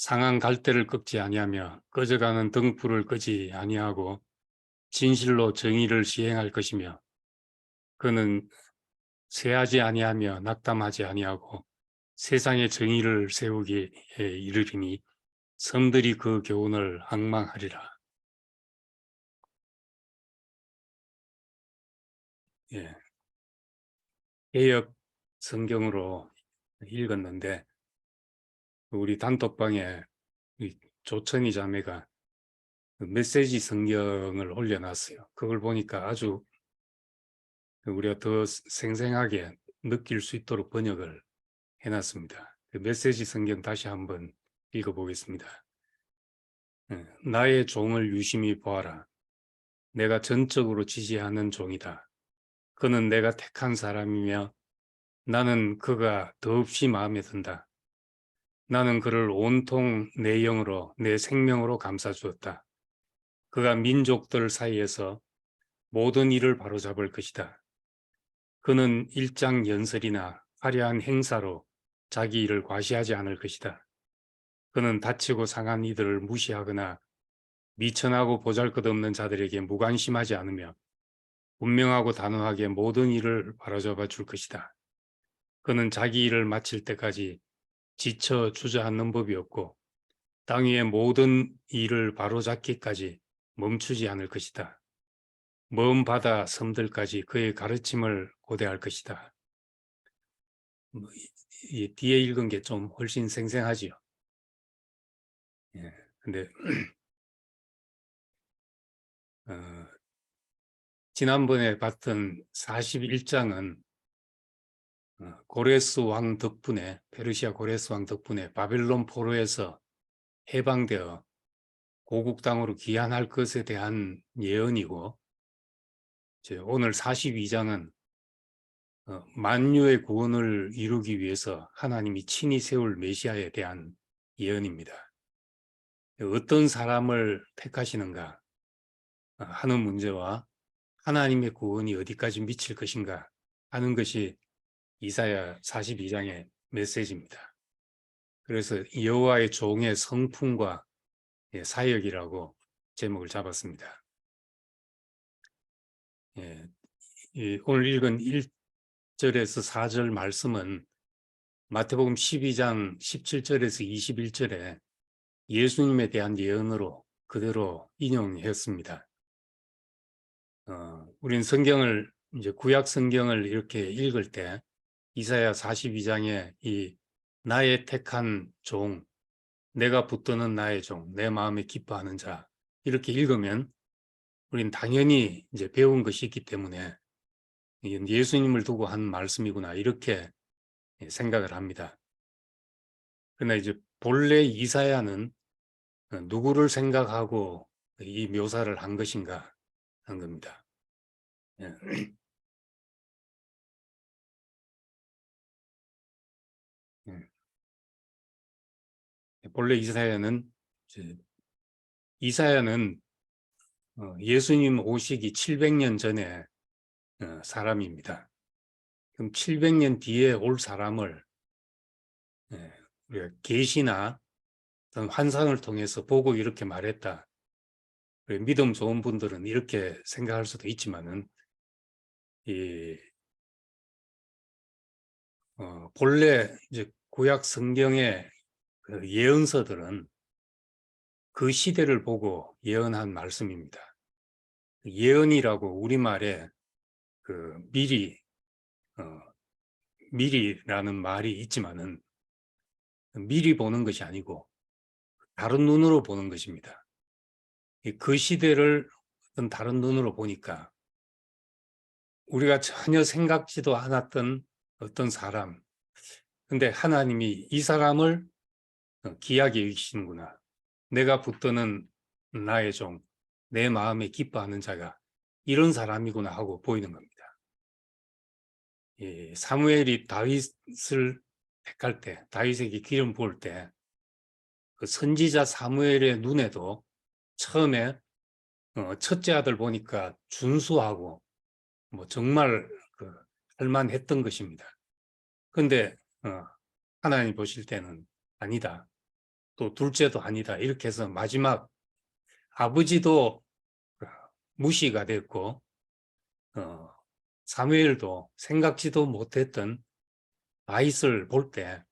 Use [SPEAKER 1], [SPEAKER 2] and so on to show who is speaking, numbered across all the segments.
[SPEAKER 1] 상한 갈대를 꺾지 아니하며 꺼져가는 등불을 끄지 아니하고 진실로 정의를 시행할 것이며 그는 쇠하지 아니하며 낙담하지 아니하고 세상에 정의를 세우기에 이르리니 섬들이 그 교훈을 앙망하리라. 예, 개역 성경으로 읽었는데 우리 단톡방에 조천희 자매가 그 메시지 성경을 올려놨어요. 그걸 보니까 아주 우리가 더 생생하게 느낄 수 있도록 번역을 해놨습니다. 그 메시지 성경 다시 한번 읽어보겠습니다. 나의 종을 유심히 보아라. 내가 전적으로 지지하는 종이다. 그는 내가 택한 사람이며 나는 그가 더없이 마음에 든다. 나는 그를 온통 내 영으로 내 생명으로 감싸주었다. 그가 민족들 사이에서 모든 일을 바로잡을 것이다. 그는 일장연설이나 화려한 행사로 자기 일을 과시하지 않을 것이다. 그는 다치고 상한 이들을 무시하거나 미천하고 보잘것없는 자들에게 무관심하지 않으며 분명하고 단호하게 모든 일을 바로잡아 줄 것이다. 그는 자기 일을 마칠 때까지 지쳐 주저앉는 법이 없고 땅 위의 모든 일을 바로잡기까지 멈추지 않을 것이다. 먼 바다 섬들까지 그의 가르침을 고대할 것이다. 뒤에 읽은 게 좀 훨씬 생생하지요. 예, 근데 지난번에 봤던 41장은 고레스 왕 덕분에 페르시아 고레스 왕 덕분에 바벨론 포로에서 해방되어 고국 땅으로 귀환할 것에 대한 예언이고 오늘 42장은 만유의 구원을 이루기 위해서 하나님이 친히 세울 메시아에 대한 예언입니다. 어떤 사람을 택하시는가 하는 문제와 하나님의 구원이 어디까지 미칠 것인가 하는 것이 이사야 42장의 메시지입니다. 그래서 여호와의 종의 성품과 사역이라고 제목을 잡았습니다. 오늘 읽은 1절에서 4절 말씀은 마태복음 12장 17절에서 21절에 예수님에 대한 예언으로 그대로 인용했습니다. 우린 성경을 이제 구약 성경을 이렇게 읽을 때 이사야 42장에 이 나의 택한 종, 내가 붙드는 나의 종, 내 마음에 기뻐하는 자 이렇게 읽으면 우린 당연히 이제 배운 것이 있기 때문에 예수님을 두고 한 말씀이구나 이렇게 생각을 합니다. 그러나 이제 본래 이사야는 누구를 생각하고 이 묘사를 한 것인가 한 겁니다. 본래 이사야는 예수님 오시기 700년 전에 사람입니다. 그럼 700년 뒤에 올 사람을 우리가 계시나 어떤 환상을 통해서 보고 이렇게 말했다. 믿음 좋은 분들은 이렇게 생각할 수도 있지만은 본래 이제 구약 성경의 그 예언서들은 그 시대를 보고 예언한 말씀입니다. 예언이라고 우리말에 그 미리라는 말이 있지만은 미리 보는 것이 아니고 다른 눈으로 보는 것입니다. 그 시대를 어떤 다른 눈으로 보니까 우리가 전혀 생각지도 않았던 어떤 사람, 근데 하나님이 이 사람을 귀하게 여기시는구나. 내가 붙드는 나의 종, 내 마음에 기뻐하는 자가 이런 사람이구나 하고 보이는 겁니다. 사무엘이 다윗을 택할 때, 다윗에게 기름 부을 때 그 선지자 사무엘의 눈에도 처음에 첫째 아들 보니까 준수하고 뭐 정말 할만했던 것입니다. 그런데 하나님 보실 때는 아니다. 또 둘째도 아니다. 이렇게 해서 마지막 아버지도 무시가 됐고 사무엘도 생각지도 못했던 다윗을 볼 때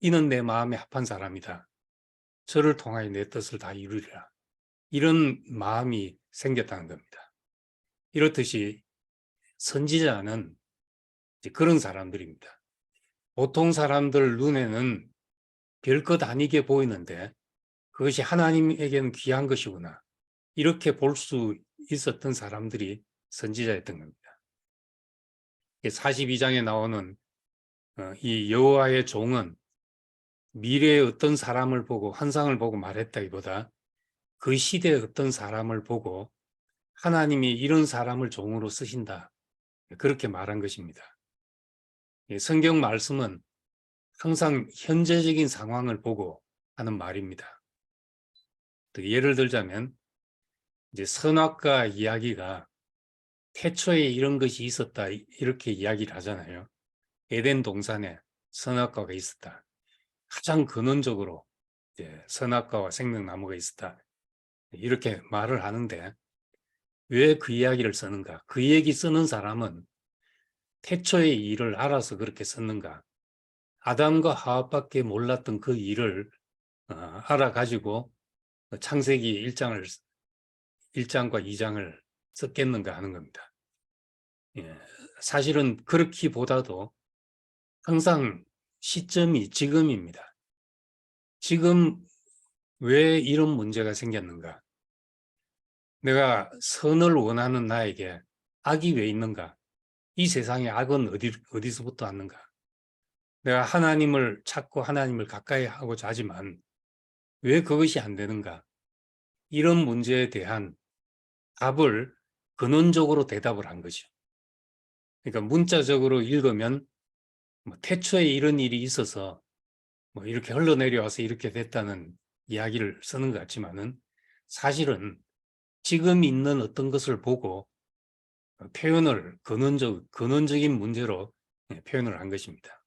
[SPEAKER 1] 이는 내 마음에 합한 사람이다. 저를 통하여 내 뜻을 다 이루리라. 이런 마음이 생겼다는 겁니다. 이렇듯이 선지자는 그런 사람들입니다. 보통 사람들 눈에는 별것 아니게 보이는데 그것이 하나님에게는 귀한 것이구나. 이렇게 볼 수 있었던 사람들이 선지자였던 겁니다. 42장에 나오는 이 여호와의 종은 미래의 어떤 사람을 보고 환상을 보고 말했다기보다 그 시대의 어떤 사람을 보고 하나님이 이런 사람을 종으로 쓰신다. 그렇게 말한 것입니다. 성경 말씀은 항상 현재적인 상황을 보고 하는 말입니다. 예를 들자면 이제 선악과 이야기가 태초에 이런 것이 있었다 이렇게 이야기를 하잖아요. 에덴 동산에 선악과가 있었다. 가장 근원적으로 이제 선악과와 생명나무가 있었다. 이렇게 말을 하는데 왜 그 이야기를 쓰는가? 그 얘기 쓰는 사람은 태초의 일을 알아서 그렇게 썼는가? 아담과 하와밖에 몰랐던 그 일을 알아가지고 창세기 1장과 2장을 썼겠는가 하는 겁니다. 예, 사실은 그렇기보다도 항상 시점이 지금입니다. 지금 왜 이런 문제가 생겼는가? 내가 선을 원하는 나에게 악이 왜 있는가? 이 세상에 악은 어디서부터 왔는가? 내가 하나님을 찾고 하나님을 가까이 하고자 하지만 왜 그것이 안 되는가? 이런 문제에 대한 답을 근원적으로 대답을 한 거죠. 그러니까 문자적으로 읽으면 태초에 이런 일이 있어서 이렇게 흘러내려와서 이렇게 됐다는 이야기를 쓰는 것 같지만은 사실은 지금 있는 어떤 것을 보고 표현을 근원적인 문제로 표현을 한 것입니다.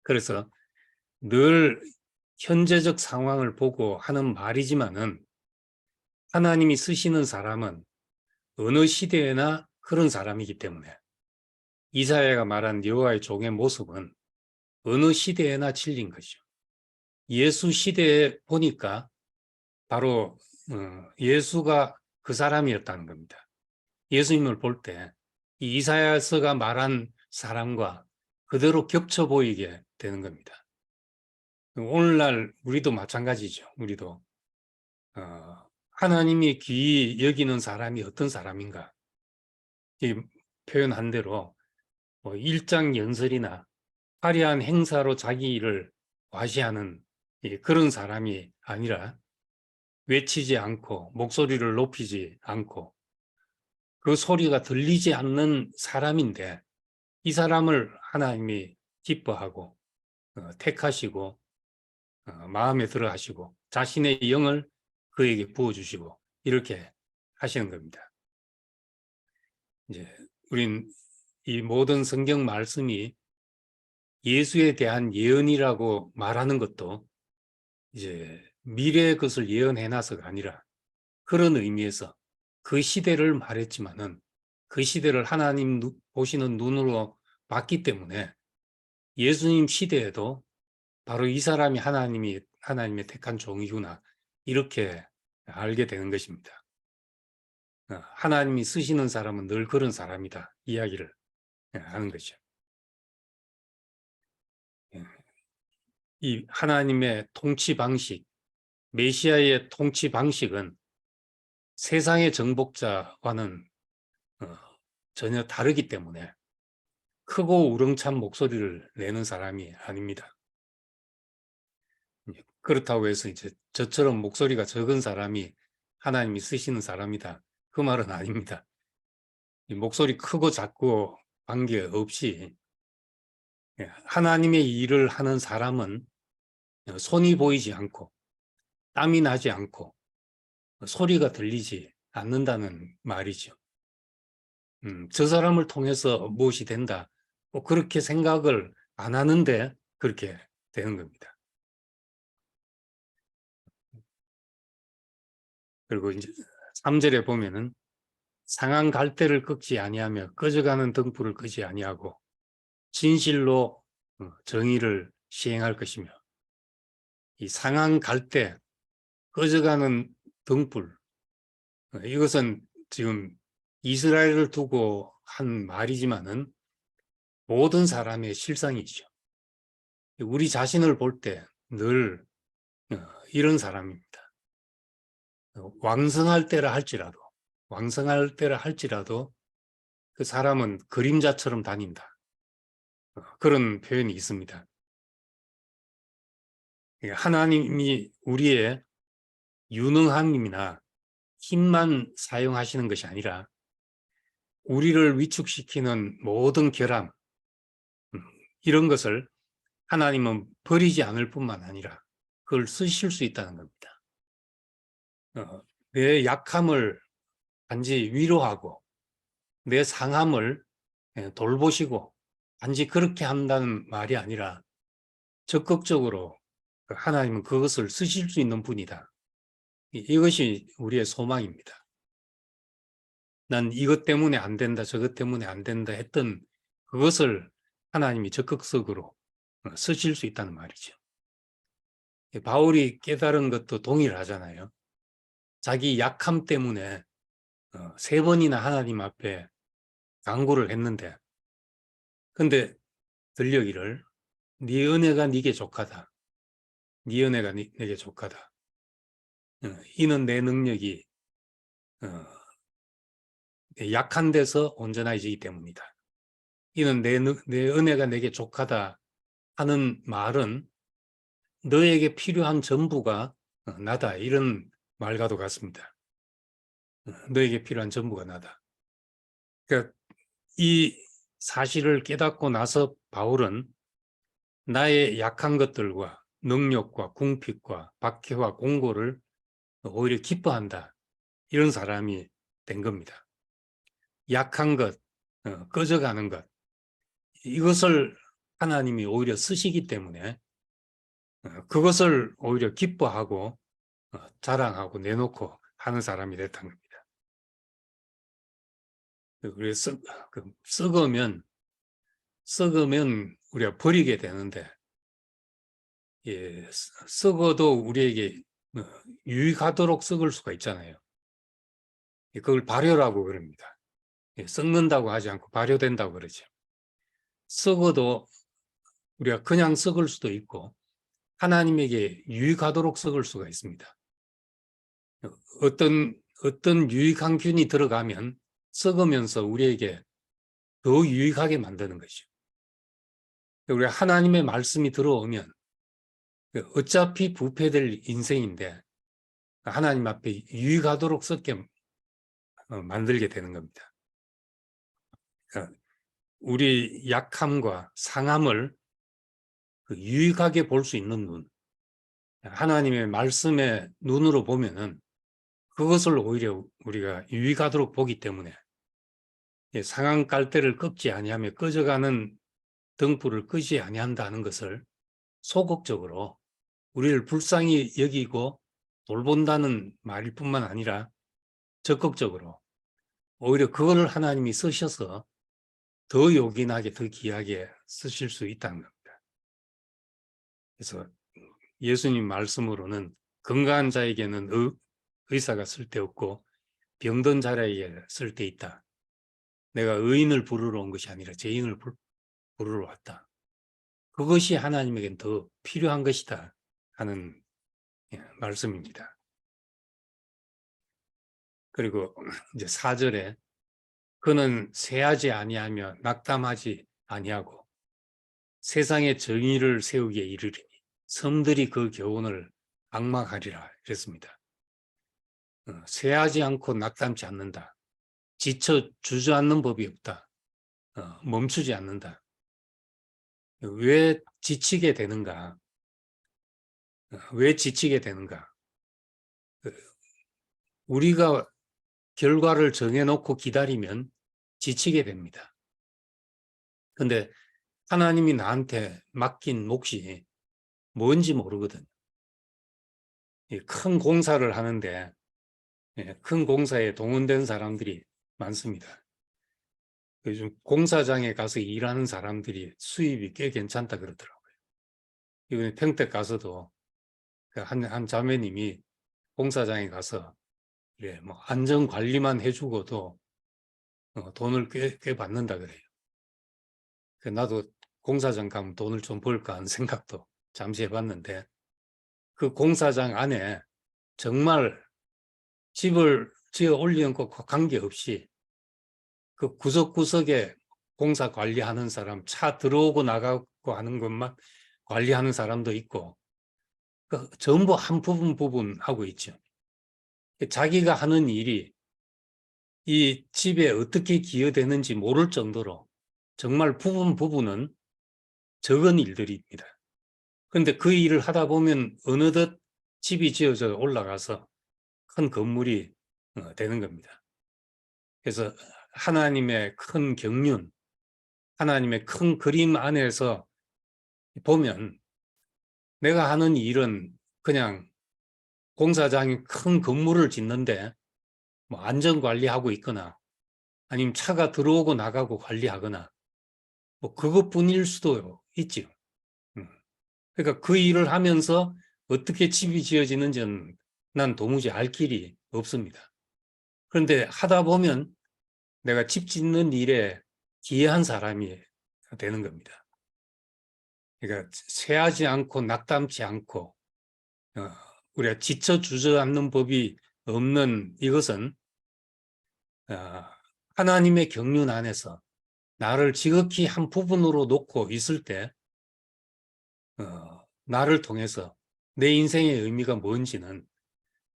[SPEAKER 1] 그래서 늘 현재적 상황을 보고 하는 말이지만은 하나님이 쓰시는 사람은 어느 시대에나 그런 사람이기 때문에 이사야가 말한 여호와의 종의 모습은 어느 시대에나 진린 것이죠. 예수 시대에 보니까 바로 예수가 그 사람이었다는 겁니다. 예수님을 볼 때 이 이사야서가 말한 사람과 그대로 겹쳐 보이게 되는 겁니다. 오늘날 우리도 마찬가지죠. 우리도 하나님이 귀히 여기는 사람이 어떤 사람인가? 이 표현한 대로 일장연설이나 화려한 행사로 자기 일을 과시하는 그런 사람이 아니라 외치지 않고 목소리를 높이지 않고 그 소리가 들리지 않는 사람인데 이 사람을 하나님이 기뻐하고 택하시고 마음에 들어 하시고 자신의 영을 그에게 부어주시고 이렇게 하시는 겁니다. 이제 우린 이 모든 성경 말씀이 예수에 대한 예언이라고 말하는 것도 이제 미래의 것을 예언해놔서가 아니라 그런 의미에서 그 시대를 말했지만은 그 시대를 하나님 보시는 눈으로 봤기 때문에 예수님 시대에도 바로 이 사람이 하나님의 택한 종이구나 이렇게 알게 되는 것입니다. 하나님이 쓰시는 사람은 늘 그런 사람이다 이야기를 하는 거죠. 이 하나님의 통치 방식, 메시아의 통치 방식은 세상의 정복자와는 전혀 다르기 때문에 크고 우렁찬 목소리를 내는 사람이 아닙니다. 그렇다고 해서 이제 저처럼 목소리가 적은 사람이 하나님이 쓰시는 사람이다. 그 말은 아닙니다. 목소리 크고 작고 관계없이 하나님의 일을 하는 사람은 손이 보이지 않고 땀이 나지 않고 소리가 들리지 않는다는 말이죠. 저 사람을 통해서 무엇이 된다. 그렇게 생각을 안 하는데 그렇게 되는 겁니다. 그리고 이제 3절에 보면은 상한 갈대를 꺾지 아니하며 꺼져가는 등불을 끄지 아니하고 진실로 정의를 시행할 것이며, 이 상한 갈대, 꺼져가는 등불, 이것은 지금 이스라엘을 두고 한 말이지만은 모든 사람의 실상이죠. 우리 자신을 볼 때 늘 이런 사람입니다. 왕성할 때라 할지라도 그 사람은 그림자처럼 다닌다. 그런 표현이 있습니다. 하나님이 우리의 유능함이나 힘만 사용하시는 것이 아니라 우리를 위축시키는 모든 결함, 이런 것을 하나님은 버리지 않을 뿐만 아니라 그걸 쓰실 수 있다는 겁니다. 내 약함을 단지 위로하고 내 상함을 돌보시고 단지 그렇게 한다는 말이 아니라 적극적으로 하나님은 그것을 쓰실 수 있는 분이다. 이것이 우리의 소망입니다. 난 이것 때문에 안 된다, 저것 때문에 안 된다 했던 그것을 하나님이 적극적으로 쓰실 수 있다는 말이죠. 바울이 깨달은 것도 동일하잖아요. 자기 약함 때문에 3번이나 하나님 앞에 간구를 했는데, 근데 들려기를 네 은혜가 네게 족하다. 네 은혜가 네게 족하다. 이는 내 능력이 약한 데서 온전해지기 때문이다. 이는 내 은혜가 내게 족하다 하는 말은 너에게 필요한 전부가 나다. 이런 말과도 같습니다. 너에게 필요한 전부가 나다. 그러니까 이 사실을 깨닫고 나서 바울은 나의 약한 것들과 능력과 궁핍과 박해와 공고를 오히려 기뻐한다. 이런 사람이 된 겁니다. 약한 것, 꺼져가는 것, 이것을 하나님이 오히려 쓰시기 때문에 그것을 오히려 기뻐하고 자랑하고 내놓고 하는 사람이 됐다는 겁니다. 그래서 썩으면 우리가 버리게 되는데, 썩어도 우리에게 유익하도록 썩을 수가 있잖아요. 그걸 발효라고 그럽니다. 썩는다고 하지 않고 발효된다고 그러죠. 썩어도 우리가 그냥 썩을 수도 있고 하나님에게 유익하도록 썩을 수가 있습니다. 어떤 유익한 균이 들어가면 썩으면서 우리에게 더 유익하게 만드는 것이죠. 우리가 하나님의 말씀이 들어오면 어차피 부패될 인생인데 하나님 앞에 유익하도록 썩게 만들게 되는 겁니다. 그러니까 우리 약함과 상함을 유익하게 볼 수 있는 눈, 하나님의 말씀의 눈으로 보면은 그것을 오히려 우리가 유익하도록 보기 때문에 상한 갈대를 꺾지 아니하며 꺼져가는 등불을 끄지 아니한다는 것을 소극적으로 우리를 불쌍히 여기고 돌본다는 말일 뿐만 아니라 적극적으로 오히려 그걸 하나님이 쓰셔서 더 요긴하게 더 귀하게 쓰실 수 있다는 겁니다. 그래서 예수님 말씀으로는 건강한 자에게는 의사가 쓸데없고 병든 자에게 쓸데있다. 내가 의인을 부르러 온 것이 아니라 죄인을 부르러 왔다. 그것이 하나님에겐 더 필요한 것이다 하는 말씀입니다. 그리고 이제 4절에 그는 세하지 아니하며 낙담하지 아니하고 세상의 정의를 세우기에 이르리니 섬들이 그 교훈을 앙망하리라 이랬습니다. 세하지 않고 낙담치 않는다. 지쳐 주저앉는 법이 없다. 멈추지 않는다. 왜 지치게 되는가? 왜 지치게 되는가? 우리가 결과를 정해놓고 기다리면 지치게 됩니다. 근데 하나님이 나한테 맡긴 몫이 뭔지 모르거든요. 큰 공사를 하는데 큰 공사에 동원된 사람들이 많습니다. 요즘 공사장에 가서 일하는 사람들이 수입이 꽤 괜찮다 그러더라고요. 이번에 평택 가서도 한 자매님이 공사장에 가서 뭐 안전 관리만 해주고도 돈을 꽤 받는다 그래요. 나도 공사장 가면 돈을 좀 벌까 하는 생각도 잠시 해봤는데, 그 공사장 안에 정말 집을 지어 올리는 것과 관계없이 그 구석구석에 공사 관리하는 사람, 차 들어오고 나가고 하는 것만 관리하는 사람도 있고, 전부 한 부분 하고 있죠. 자기가 하는 일이 이 집에 어떻게 기여되는지 모를 정도로 정말 부분은 적은 일들입니다. 그런데 그 일을 하다 보면 어느덧 집이 지어져 올라가서 큰 건물이 되는 겁니다. 그래서 하나님의 큰 경륜, 하나님의 큰 그림 안에서 보면 내가 하는 일은 그냥 공사장이 큰 건물을 짓는데 뭐 안전관리하고 있거나 아니면 차가 들어오고 나가고 관리하거나 뭐 그것뿐일 수도 있죠. 그러니까 그 일을 하면서 어떻게 집이 지어지는지는 난 도무지 알 길이 없습니다. 그런데 하다 보면 내가 집 짓는 일에 기여한 사람이 되는 겁니다. 그러니까 쇠하지 않고 낙담치 않고 우리가 지쳐 주저앉는 법이 없는 이것은 하나님의 경륜 안에서 나를 지극히 한 부분으로 놓고 있을 때 나를 통해서 내 인생의 의미가 뭔지는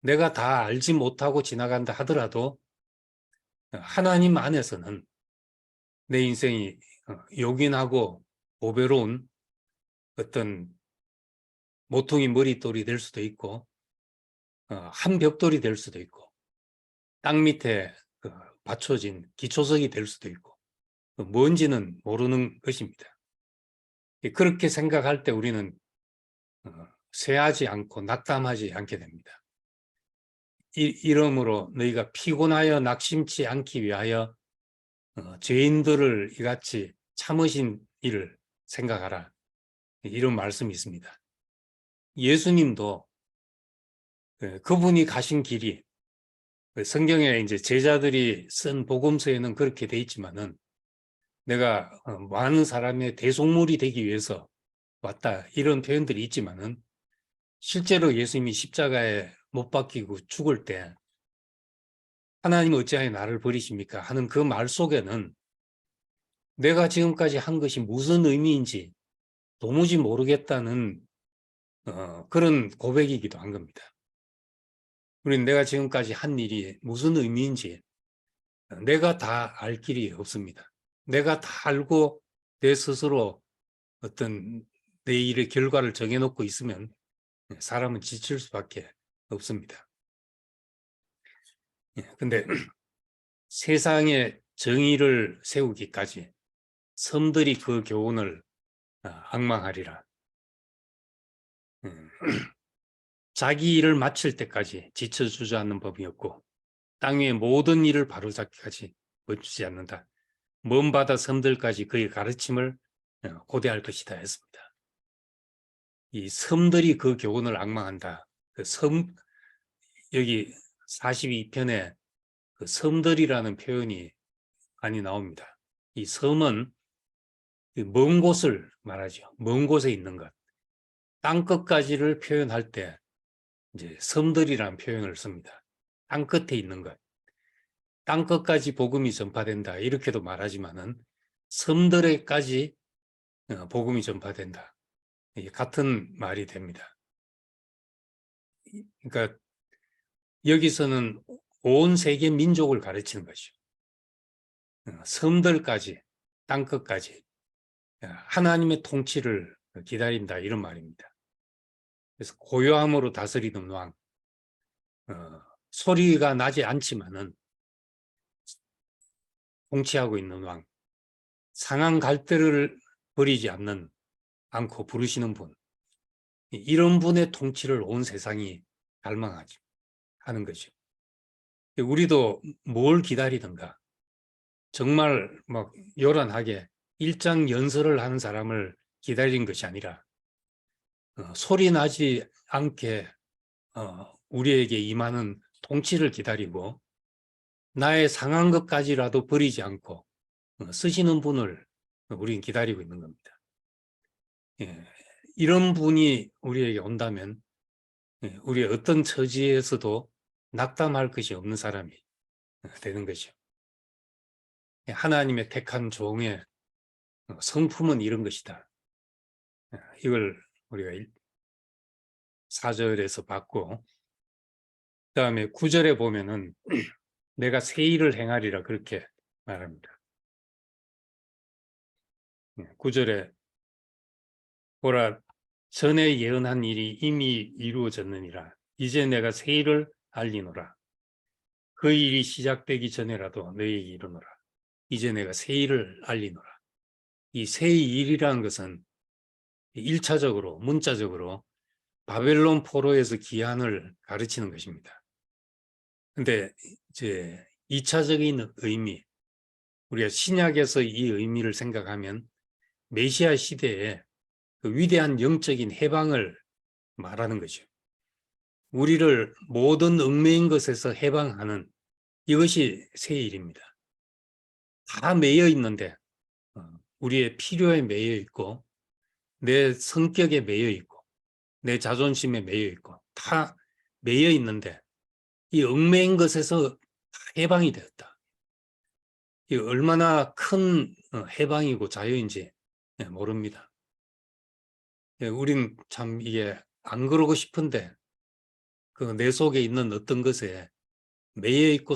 [SPEAKER 1] 내가 다 알지 못하고 지나간다 하더라도 하나님 안에서는 내 인생이 요긴하고 보배로운 어떤 모퉁이 머릿돌이 될 수도 있고 한 벽돌이 될 수도 있고 땅 밑에 받쳐진 기초석이 될 수도 있고 뭔지는 모르는 것입니다. 그렇게 생각할 때 우리는 쇠하지 않고 낙담하지 않게 됩니다. 이러므로 너희가 피곤하여 낙심치 않기 위하여 죄인들을 이같이 참으신 일을 생각하라. 이런 말씀이 있습니다. 예수님도 그분이 가신 길이 성경에 이제 제자들이 쓴 복음서에는 그렇게 돼 있지만은 내가 많은 사람의 대속물이 되기 위해서 왔다 이런 표현들이 있지만은 실제로 예수님이 십자가에 못 박히고 죽을 때 하나님 어찌하여 나를 버리십니까 하는 그 말 속에는 내가 지금까지 한 것이 무슨 의미인지 도무지 모르겠다는 그런 고백이기도 한 겁니다. 우리는 내가 지금까지 한 일이 무슨 의미인지 내가 다 알 길이 없습니다. 내가 다 알고 내 스스로 어떤 내 일의 결과를 정해놓고 있으면 사람은 지칠 수밖에 없습니다. 근데 세상에 정의를 세우기까지 섬들이 그 교훈을 앙망하리라. 자기 일을 마칠 때까지 지쳐 주저앉는 법이 없고 땅 위의 모든 일을 바로잡기까지 멈추지 않는다. 먼 바다 섬들까지 그의 가르침을 고대할 것이다 했습니다. 이 섬들이 그 교훈을 앙망한다. 그 섬, 여기 42편에 그 섬들이라는 표현이 많이 나옵니다. 이 섬은 먼 곳을 말하죠. 먼 곳에 있는 것. 땅 끝까지를 표현할 때 이제 섬들이라는 표현을 씁니다. 땅 끝에 있는 것. 땅 끝까지 복음이 전파된다. 이렇게도 말하지만은 섬들에까지 복음이 전파된다. 같은 말이 됩니다. 그러니까 여기서는 온 세계 민족을 가르치는 것이죠. 섬들까지, 땅 끝까지 하나님의 통치를 기다린다 이런 말입니다. 그래서 고요함으로 다스리는 왕, 소리가 나지 않지만은 통치하고 있는 왕, 상한 갈대를 버리지 않고 부르시는 분, 이런 분의 통치를 온 세상이 갈망하죠. 하는 거죠. 우리도 뭘 기다리든가 정말 막 요란하게 일장연설을 하는 사람을 기다리는 것이 아니라 소리 나지 않게 우리에게 임하는 통치를 기다리고 나의 상한 것까지라도 버리지 않고 쓰시는 분을 우리는 기다리고 있는 겁니다. 예, 이런 분이 우리에게 온다면 우리의 어떤 처지에서도 낙담할 것이 없는 사람이 되는 것이죠. 하나님의 택한 종의 성품은 이런 것이다. 이걸 우리가 4절에서 봤고, 그 다음에 9절에 보면은 내가 새 일을 행하리라 그렇게 말합니다. 9절에 보라 전에 예언한 일이 이미 이루어졌느니라. 이제 내가 새 일을 알리노라. 그 일이 시작되기 전에라도 너희에게 이르노라. 이제 내가 새 일을 알리노라. 이 새 일이라는 것은 1차적으로 문자적으로 바벨론 포로에서 기한을 가르치는 것입니다. 근데 이제 2차적인 의미, 우리가 신약에서 이 의미를 생각하면 메시아 시대에 그 위대한 영적인 해방을 말하는 거죠. 우리를 모든 얽매인 것에서 해방하는 이것이 새 일입니다. 다 매여 있는데 우리의 필요에 매여 있고 내 성격에 매여 있고 내 자존심에 매여 있고 다 매여 있는데 이 얽매인 것에서 해방이 되었다. 이 얼마나 큰 해방이고 자유인지 모릅니다. 우린 참 이게 안 그러고 싶은데 그 내 속에 있는 어떤 것에 매여 있고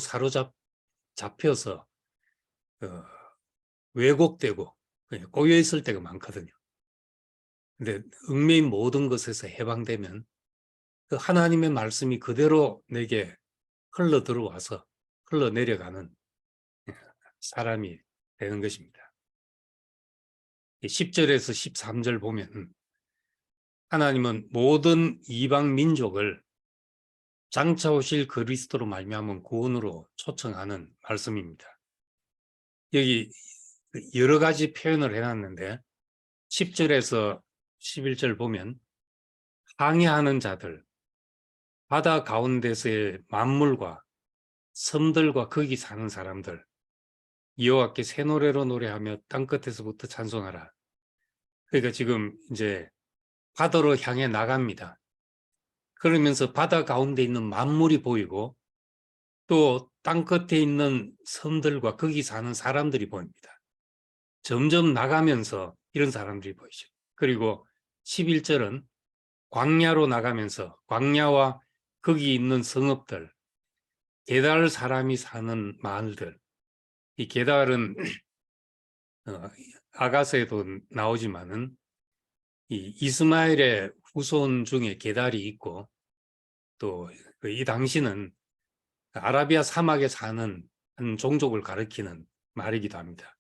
[SPEAKER 1] 잡혀서 왜곡되고 꼬여 있을 때가 많거든요. 근데 얽매인 모든 것에서 해방되면 그 하나님의 말씀이 그대로 내게 흘러 들어와서 흘러내려가는 사람이 되는 것입니다. 10절에서 13절 보면 하나님은 모든 이방 민족을 장차 오실 그리스도로 말미암은 구원으로 초청하는 말씀입니다. 여기 여러 가지 표현을 해놨는데 10절에서 11절 보면 항해하는 자들, 바다 가운데서의 만물과 섬들과 거기 사는 사람들, 여호와께 새 노래로 노래하며 땅끝에서부터 찬송하라. 그러니까 지금 이제 바다로 향해 나갑니다. 그러면서 바다 가운데 있는 만물이 보이고 또 땅끝에 있는 섬들과 거기 사는 사람들이 보입니다. 점점 나가면서 이런 사람들이 보이죠. 그리고 11절은 광야로 나가면서 광야와 거기 있는 성읍들, 게달 사람이 사는 마을들, 이 게달은 아가서에도 나오지만은 이 이스마엘의 후손 중에 게달이 있고 또 이 당시는 아라비아 사막에 사는 한 종족을 가리키는 말이기도 합니다.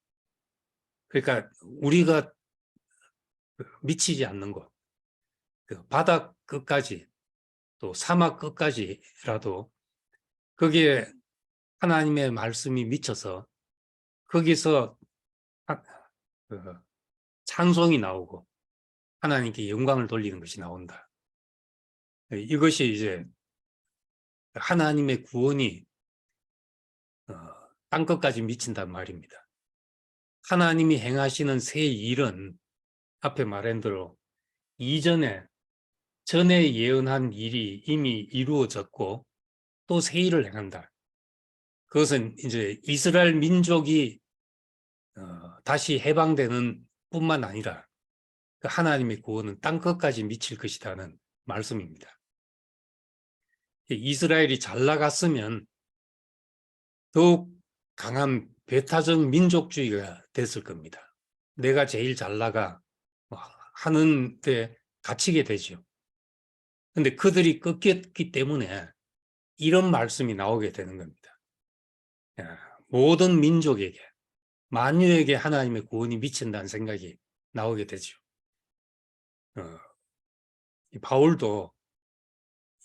[SPEAKER 1] 그러니까 우리가 미치지 않는 곳, 바다 끝까지 또 사막 끝까지라도 거기에 하나님의 말씀이 미쳐서 거기서 찬송이 나오고 하나님께 영광을 돌리는 것이 나온다. 이것이 이제 하나님의 구원이 땅끝까지 미친단 말입니다. 하나님이 행하시는 새 일은 앞에 말한 대로 이전에 전에 예언한 일이 이미 이루어졌고 또 새 일을 행한다. 그것은 이제 이스라엘 민족이 다시 해방되는 뿐만 아니라 하나님의 구원은 땅끝까지 미칠 것이라는 말씀입니다. 이스라엘이 잘 나갔으면 더욱 강한 배타적 민족주의가 됐을 겁니다. 내가 제일 잘 나가 하는데 갇히게 되죠. 근데 그들이 꺾였기 때문에 이런 말씀이 나오게 되는 겁니다. 모든 민족에게, 만유에게 하나님의 구원이 미친다는 생각이 나오게 되죠. 바울도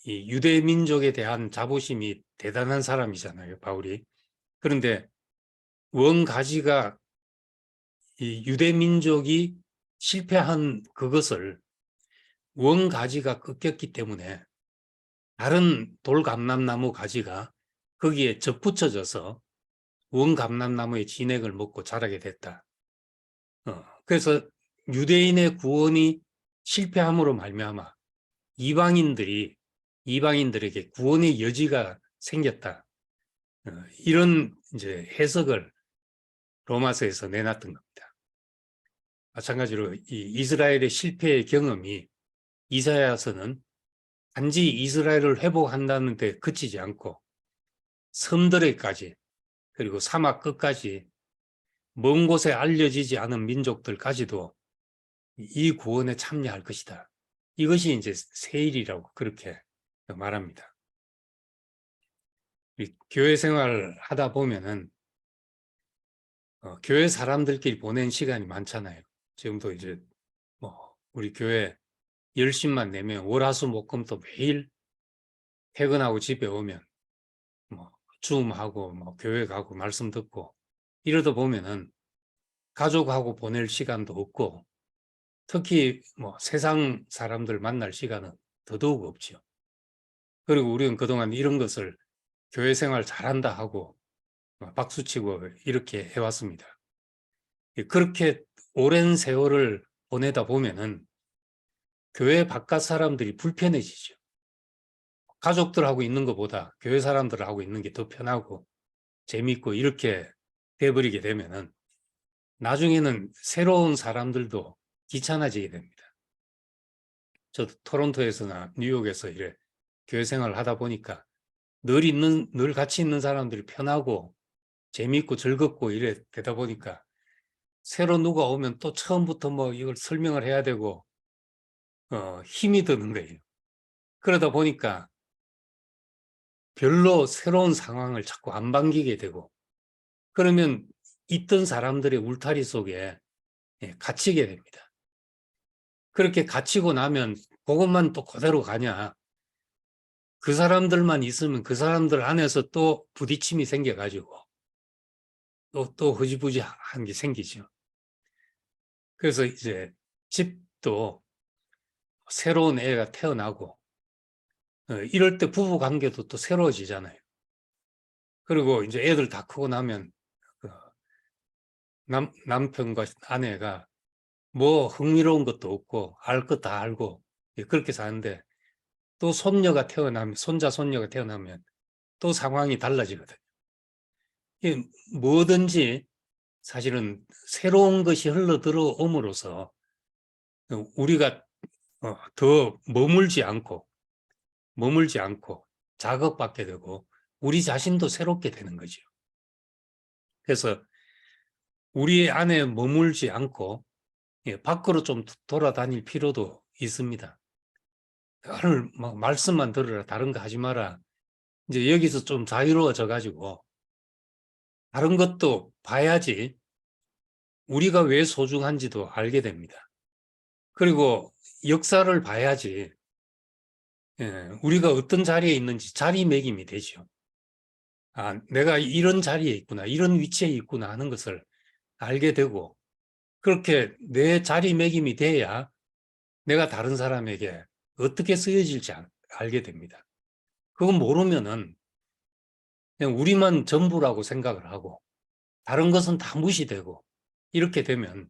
[SPEAKER 1] 이 유대 민족에 대한 자부심이 대단한 사람이잖아요, 바울이. 그런데 원가지가 이 유대 민족이 실패한 그것을 원가지가 꺾였기 때문에 다른 돌감람나무 가지가 거기에 접붙여져서 원감람나무의 진액을 먹고 자라게 됐다. 그래서 유대인의 구원이 실패함으로 말미암아 이방인들에게 구원의 여지가 생겼다. 이런 이제 해석을 로마서에서 내놨던 겁니다. 마찬가지로 이 이스라엘의 실패의 경험이 이사야서는 단지 이스라엘을 회복한다는 데 그치지 않고 섬들에까지 그리고 사막 끝까지 먼 곳에 알려지지 않은 민족들까지도 이 구원에 참여할 것이다. 이것이 이제 세일이라고 그렇게 말합니다. 교회 생활 하다 보면은 교회 사람들끼리 보낸 시간이 많잖아요. 지금도 이제 뭐 우리 교회 열심만 내면 월화수목금도 매일 퇴근하고 집에 오면 뭐 줌하고 뭐 교회 가고 말씀 듣고 이러다 보면은 가족하고 보낼 시간도 없고 특히 뭐 세상 사람들 만날 시간은 더더욱 없죠. 그리고 우리는 그동안 이런 것을 교회 생활 잘한다 하고 박수치고 이렇게 해왔습니다. 그렇게 오랜 세월을 보내다 보면은 교회 바깥 사람들이 불편해지죠. 가족들하고 있는 것보다 교회 사람들하고 있는 게 더 편하고 재밌고 이렇게 돼버리게 되면은 나중에는 새로운 사람들도 귀찮아지게 됩니다. 저도 토론토에서나 뉴욕에서 이래 교회 생활을 하다 보니까 늘 같이 있는 사람들이 편하고 재밌고 즐겁고 이래 되다 보니까 새로 누가 오면 또 처음부터 뭐 이걸 설명을 해야 되고 힘이 드는 거예요. 그러다 보니까 별로 새로운 상황을 자꾸 안 반기게 되고 그러면 있던 사람들의 울타리 속에 갇히게 됩니다. 그렇게 갇히고 나면 그것만 또 그대로 가냐. 그 사람들만 있으면 그 사람들 안에서 또 부딪힘이 생겨가지고 또 흐지부지한 게 생기죠. 그래서 이제 집도 새로운 애가 태어나고 이럴 때 부부 관계도 또 새로워지잖아요. 그리고 이제 애들 다 크고 나면 남편과 아내가 뭐 흥미로운 것도 없고 알 것 다 알고 그렇게 사는데 또 손자 손녀가 태어나면 또 상황이 달라지거든요. 뭐든지 사실은 새로운 것이 흘러들어 옴으로써 우리가 더 머물지 않고 자극받게 되고 우리 자신도 새롭게 되는 거죠. 그래서 우리 안에 머물지 않고 밖으로 좀 돌아다닐 필요도 있습니다. 오늘 막 말씀만 들으라 다른 거 하지 마라. 이제 여기서 좀 자유로워져 가지고 다른 것도 봐야지 우리가 왜 소중한지도 알게 됩니다. 그리고 역사를 봐야지 우리가 어떤 자리에 있는지 자리매김이 되죠. 아, 내가 이런 자리에 있구나, 이런 위치에 있구나 하는 것을 알게 되고 그렇게 내 자리매김이 돼야 내가 다른 사람에게 어떻게 쓰여질지 알게 됩니다. 그거 모르면은 그냥 우리만 전부라고 생각을 하고 다른 것은 다 무시되고 이렇게 되면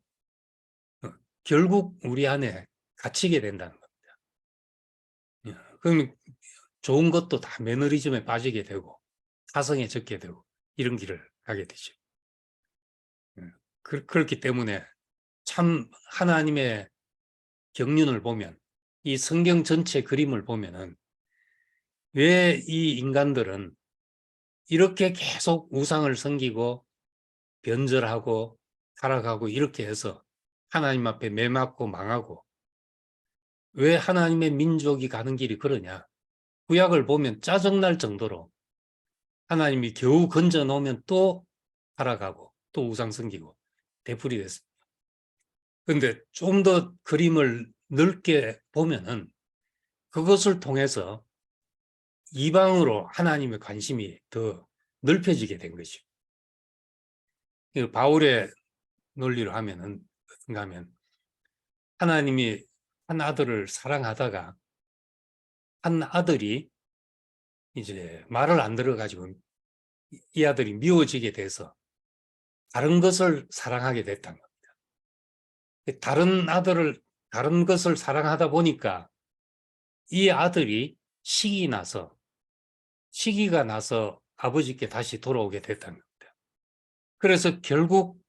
[SPEAKER 1] 결국 우리 안에 갇히게 된다는 겁니다. 그럼 좋은 것도 다 매너리즘에 빠지게 되고 사성에 젖게 되고 이런 길을 가게 되죠. 그렇기 때문에 참 하나님의 경륜을 보면 이 성경 전체 그림을 보면은 왜 이 인간들은 이렇게 계속 우상을 섬기고 변절하고 타락하고 이렇게 해서 하나님 앞에 매맞고 망하고 왜 하나님의 민족이 가는 길이 그러냐. 구약을 보면 짜증날 정도로 하나님이 겨우 건져 놓으면 또 타락하고 또 우상 섬기고 되풀이 됐습니다. 그런데 좀 더 그림을 넓게 보면은 그것을 통해서 이방으로 하나님의 관심이 더 넓혀지게 된 것이죠. 바울의 논리로 하면은 어떤가 하면 하나님이 한 아들을 사랑하다가 한 아들이 이제 말을 안 들어가지고 이 아들이 미워지게 돼서 다른 것을 사랑하게 됐다는 겁니다. 다른 것을 사랑하다 보니까 이 아들이 시기가 나서 아버지께 다시 돌아오게 됐다는 겁니다. 그래서 결국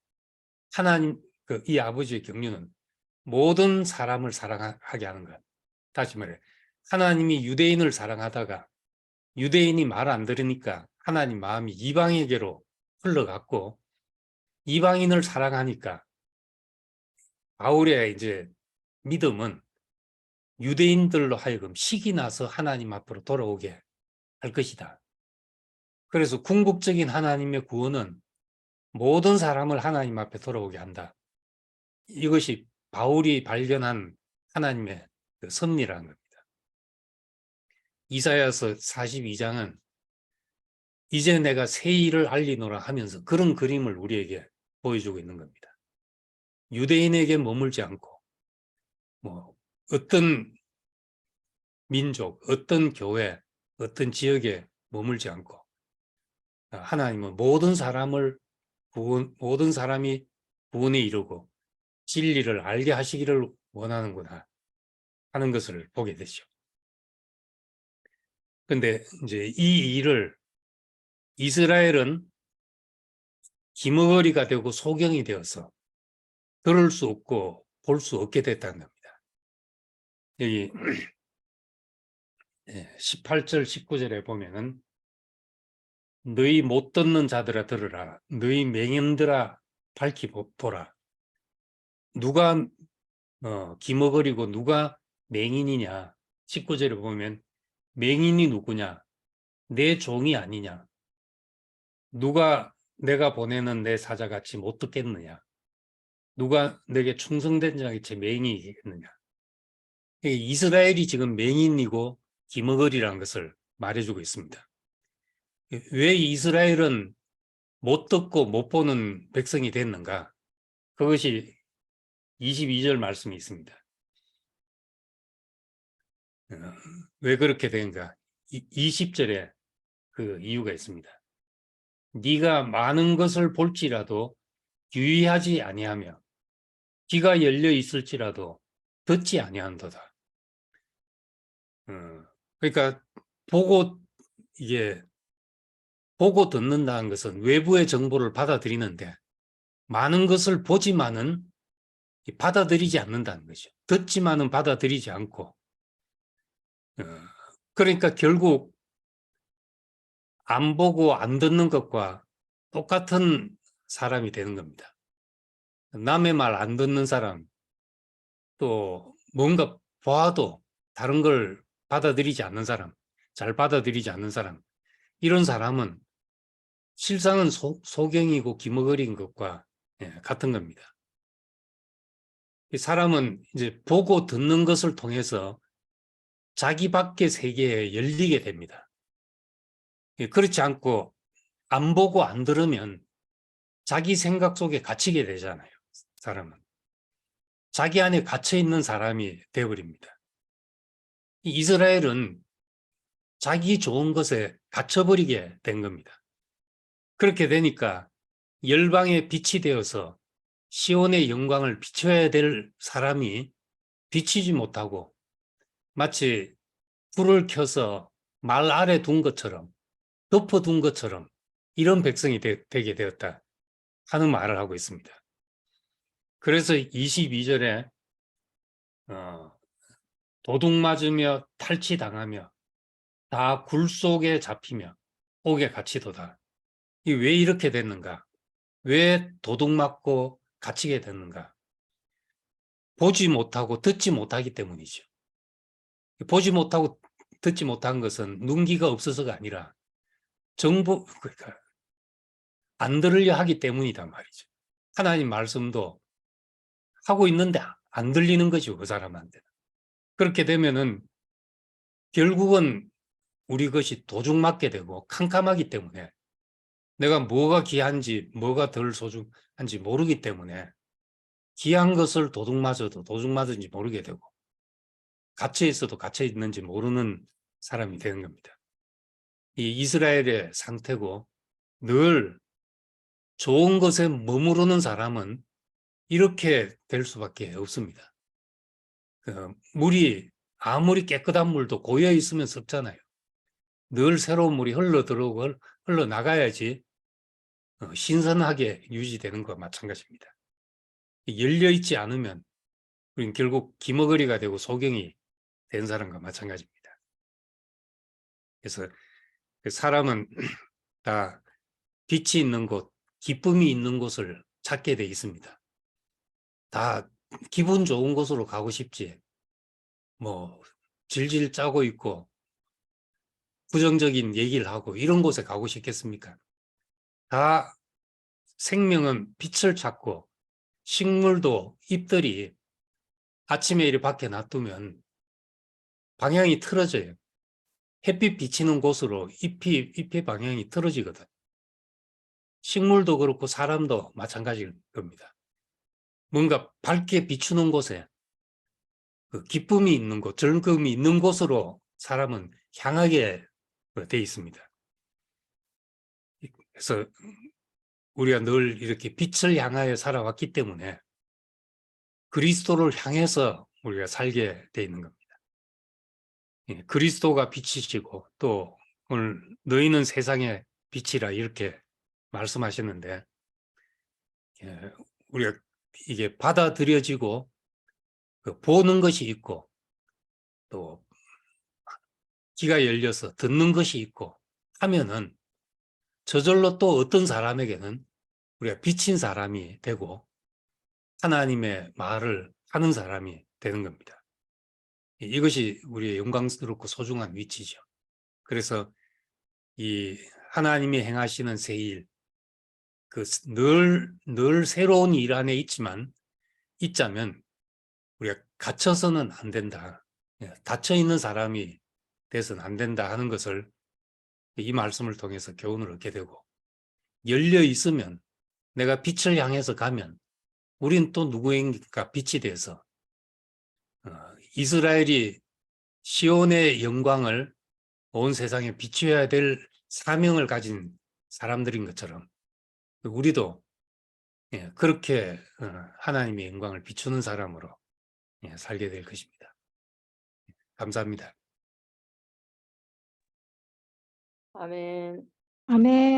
[SPEAKER 1] 이 아버지의 경륜은 모든 사람을 사랑하게 하는 것. 다시 말해, 하나님이 유대인을 사랑하다가 유대인이 말 안 들으니까 하나님 마음이 이방에게로 흘러갔고, 이방인을 사랑하니까 바울의 이제 믿음은 유대인들로 하여금 식이 나서 하나님 앞으로 돌아오게 할 것이다. 그래서 궁극적인 하나님의 구원은 모든 사람을 하나님 앞에 돌아오게 한다. 이것이 바울이 발견한 하나님의 그 섭리라는 겁니다. 이사야서 42장은 이제 내가 새 일을 알리노라 하면서 그런 그림을 우리에게 보여주고 있는 겁니다. 유대인에게 머물지 않고 어떤 민족, 어떤 교회, 어떤 지역에 머물지 않고 하나님은 모든 사람이 구원에 이르고 진리를 알게 하시기를 원하는구나 하는 것을 보게 되죠. 근데 이제 이 일을 이스라엘은 기머거리가 되고 소경이 되어서 들을 수 없고 볼 수 없게 됐다는 겁니다. 여기 18절 19절에 보면은 너희 못 듣는 자들아 들으라, 너희 맹인들아 밝히 보라. 누가 기머거리고 누가 맹인이냐. 19절에 보면 맹인이 누구냐, 내 종이 아니냐, 누가 내가 보내는 내 사자같이 못 듣겠느냐, 누가 내게 충성된 자같이 맹인이겠느냐. 이스라엘이 지금 맹인이고 기머거리라는 것을 말해주고 있습니다. 왜 이스라엘은 못 듣고 못 보는 백성이 됐는가? 그것이 22절 말씀이 있습니다. 왜 그렇게 된가? 20절에 그 이유가 있습니다. 네가 많은 것을 볼지라도 유의하지 아니하며 귀가 열려 있을지라도 듣지 아니한도다. 그러니까 보고 듣는다는 것은 외부의 정보를 받아들이는데 많은 것을 보지만은 받아들이지 않는다는 거죠. 듣지만은 받아들이지 않고, 그러니까 결국 안 보고 안 듣는 것과 똑같은 사람이 되는 겁니다. 남의 말 안 듣는 사람, 또 뭔가 봐도 다른 걸 받아들이지 않는 사람, 잘 받아들이지 않는 사람, 이런 사람은 실상은 소경이고 기머거리인 것과 같은 겁니다. 사람은 이제 보고 듣는 것을 통해서 자기 밖의 세계에 열리게 됩니다. 그렇지 않고 안 보고 안 들으면 자기 생각 속에 갇히게 되잖아요. 사람은. 자기 안에 갇혀 있는 사람이 되어버립니다. 이스라엘은 자기 좋은 것에 갇혀버리게 된 겁니다. 그렇게 되니까 열방의 빛이 되어서 시온의 영광을 비춰야 될 사람이 비치지 못하고 마치 불을 켜서 말 아래 둔 것처럼 덮어둔 것처럼 이런 백성이 되게 되었다 하는 말을 하고 있습니다. 그래서 22절에 도둑 맞으며 탈취당하며 다 굴 속에 잡히며 옥에 갇히도다. 왜 이렇게 됐는가? 왜 도둑 맞고 갇히게 됐는가? 보지 못하고 듣지 못하기 때문이죠. 보지 못하고 듣지 못한 것은 눈기가 없어서가 아니라 그러니까 안 들으려 하기 때문이단 말이죠. 하나님 말씀도 하고 있는데 안 들리는 거죠, 그 사람한테는. 그렇게 되면은 결국은 우리 것이 도둑맞게 되고 캄캄하기 때문에 내가 뭐가 귀한지 뭐가 덜 소중한지 모르기 때문에 귀한 것을 도둑맞아도 도둑맞은지 모르게 되고 갇혀 있어도 갇혀 있는지 모르는 사람이 되는 겁니다. 이 이스라엘의 상태고 늘 좋은 것에 머무르는 사람은 이렇게 될 수밖에 없습니다. 물이 아무리 깨끗한 물도 고여 있으면 썩잖아요. 늘 새로운 물이 흘러 들어오고 흘러 나가야지 신선하게 유지되는 것과 마찬가지입니다. 열려 있지 않으면 우리는 결국 기머거리가 되고 소경이 된 사람과 마찬가지입니다. 그래서 사람은 다 빛이 있는 곳, 기쁨이 있는 곳을 찾게 돼 있습니다. 다 기분 좋은 곳으로 가고 싶지, 뭐 질질 짜고 있고 부정적인 얘기를 하고 이런 곳에 가고 싶겠습니까? 다 생명은 빛을 찾고 식물도 잎들이 아침에 이렇게 밖에 놔두면 방향이 틀어져요. 햇빛 비치는 곳으로 잎의 방향이 틀어지거든. 식물도 그렇고 사람도 마찬가지일 겁니다. 뭔가 밝게 비추는 곳에 그 기쁨이 있는 곳, 즐거움이 있는 곳으로 사람은 향하게 돼 있습니다. 그래서 우리가 늘 이렇게 빛을 향하여 살아왔기 때문에 그리스도를 향해서 우리가 살게 돼 있는 겁니다. 그리스도가 빛이시고 또 오늘 너희는 세상의 빛이라 이렇게 말씀하셨는데 우리가 이게 받아들여지고 보는 것이 있고 또 귀가 열려서 듣는 것이 있고 하면은 저절로 또 어떤 사람에게는 우리가 비친 사람이 되고 하나님의 말을 하는 사람이 되는 겁니다. 이것이 우리의 영광스럽고 소중한 위치죠. 그래서 이 하나님이 행하시는 새 일, 늘 새로운 일 안에 있자면 우리가 갇혀서는 안 된다. 닫혀 있는 사람이 돼서는 안 된다 하는 것을 이 말씀을 통해서 교훈을 얻게 되고 열려 있으면 내가 빛을 향해서 가면 우린 또 누구인가 빛이 돼서 이스라엘이 시온의 영광을 온 세상에 비추어야 될 사명을 가진 사람들인 것처럼 우리도 그렇게 하나님의 영광을 비추는 사람으로 살게 될 것입니다. 감사합니다.
[SPEAKER 2] 아멘.
[SPEAKER 3] 아멘.